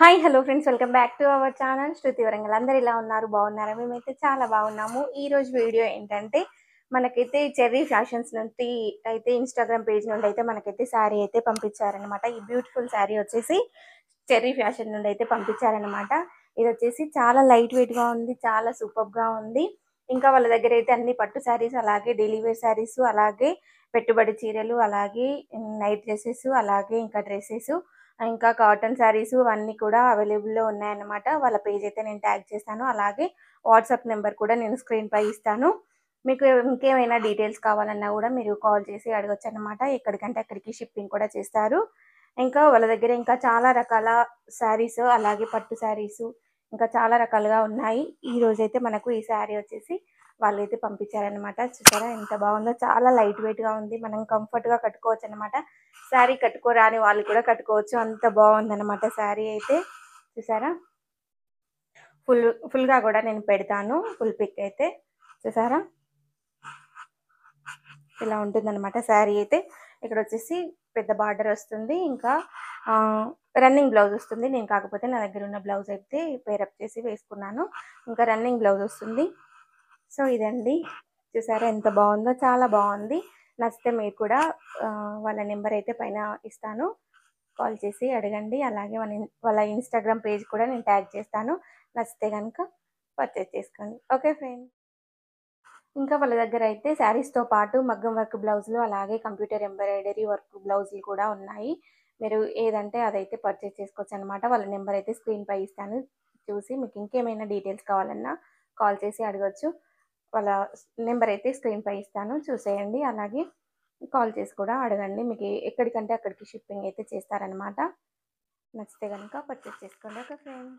Hi hello friends, welcome back to our channel Shruti Warangal. అందరు ఇలా ఉన్నారు, బాగున్నారా? మేమైతే చాలా బాగున్నాము. ఈ రోజు వీడియో ఏంటంటే మనకైతే చెర్రీ ఫ్యాషన్స్ నుండి అయితే ఇన్స్టాగ్రామ్ పేజ్ నుండి అయితే మనకైతే శారీ అయితే పంపించారనమాట. ఈ బ్యూటిఫుల్ శారీ వచ్చేసి చెర్రీ ఫ్యాషన్ నుండి అయితే పంపించారనమాట. ఇది వచ్చేసి చాలా లైట్ వెయిట్ గా ఉంది, చాలా సూపర్ గా ఉంది. ఇంకా వాళ్ళ దగ్గర అయితే అన్ని పట్టు శారీస్, అలాగే డైలీ వేర్ శారీస్, అలాగే పెట్టుబడి చీరలు, అలాగే నైట్ డ్రెస్సెస్, అలాగే ఇంకా డ్రెస్సెస్, ఇంకా కాటన్ శారీస్ అన్నీ కూడా అవైలబుల్లో ఉన్నాయన్నమాట. వాళ్ళ పేజ్ అయితే నేను ట్యాగ్ చేస్తాను, అలాగే వాట్సాప్ నెంబర్ కూడా నేను స్క్రీన్ పై ఇస్తాను. మీకు ఇంకేమైనా డీటెయిల్స్ కావాలన్నా కూడా మీరు కాల్ చేసి అడగచ్చు అనమాట. ఎక్కడికంటే అక్కడికి షిప్పింగ్ కూడా చేస్తారు. ఇంకా వాళ్ళ దగ్గర ఇంకా చాలా రకాల శారీస్, అలాగే పట్టు శారీస్, ఇంకా చాలా రకాలుగా ఉన్నాయి. ఈ రోజైతే మనకు ఈ శారీ వచ్చేసి వాళ్ళైతే పంపించారనమాట. చూసారా ఎంత బాగుందో, చాలా లైట్ వెయిట్ గా ఉంది, మనం కంఫర్ట్ గా కట్టుకోవచ్చు అనమాట. శారీ కట్టుకోరాని వాళ్ళు కూడా కట్టుకోవచ్చు, అంత బాగుందన్నమాట శారీ అయితే. చూసారా, ఫుల్గా కూడా నేను పెడతాను, ఫుల్ పిక్ అయితే. చూసారా, ఇలా ఉంటుందన్నమాట శారీ అయితే. ఇక్కడ వచ్చేసి పెద్ద బార్డర్ వస్తుంది, ఇంకా రన్నింగ్ బ్లౌజ్ వస్తుంది. నేను కాకపోతే నా దగ్గర ఉన్న బ్లౌజ్ అయితే పేరప్ చేసి వేసుకున్నాను, ఇంకా రన్నింగ్ బ్లౌజ్ వస్తుంది. సో ఇదండి, చూసారా ఎంత బాగుందో, చాలా బాగుంది. నచ్చితే మీరు కూడా వాళ్ళ నెంబర్ అయితే పైన ఇస్తాను, కాల్ చేసి అడగండి. అలాగే వాళ్ళ ఇన్స్టాగ్రామ్ పేజ్ కూడా నేను ట్యాగ్ చేస్తాను. నచ్చితే కనుక పర్చేస్ చేసుకోండి. Okay friends. ఇంకా వాళ్ళ దగ్గర అయితే శారీస్తో పాటు మగ్గం వర్క్ బ్లౌజులు, అలాగే కంప్యూటర్ ఎంబ్రాయిడరీ వర్క్ బ్లౌజులు కూడా ఉన్నాయి. మీరు ఏదంటే అదైతే పర్చేస్ చేసుకోవచ్చు అనమాట. వాళ్ళ నెంబర్ అయితే స్క్రీన్ పై ఇస్తాను, చూసి మీకు ఇంకేమైనా డీటెయిల్స్ కావాలన్నా కాల్ చేసి అడగచ్చు. వాళ్ళ నెంబర్ అయితే స్క్రీన్ పై ఇస్తాను, చూసేయండి. అలాగే కాల్ చేసి కూడా అడగండి, మీకు ఎక్కడికంటే అక్కడికి షిప్పింగ్ అయితే చేస్తారనమాట. నచ్చితే కనుక పర్చేస్ చేసుకోండి. Okay friends.